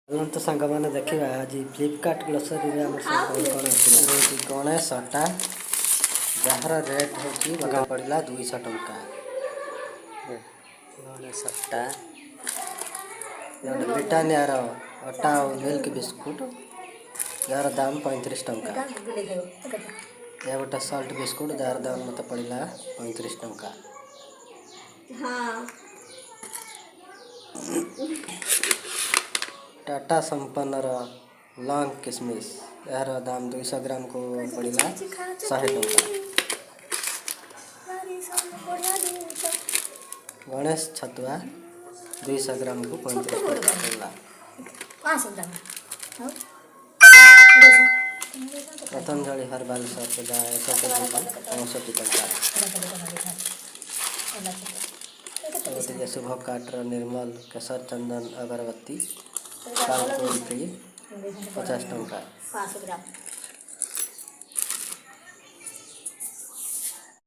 तो सांग मैंने देखा आज फ्लिपकार्ट ग्रोसरी कौन अच्छी गणेश अटा जार रेट हो पड़ा 200 टंका। गणेश अटा ब्रिटानियार अटा और मिल्क बिस्कुट यार दाम 35 टंका। यह गोटे सल्ट बिस्कुट जार दाम मत पड़ा 35 टंका। टाटा संपन्नर लॉन्ग किशमिश यार दाम 200 ग्राम को पड़ा 100 टंका। गणेश छतुआ 200 ग्राम को 35 टंका पड़ा। पतंजलि हर्बल सर्फ 65 टंका। शुभ काटर निर्मल केसर चंदन अगरबत्ती 50 टंका।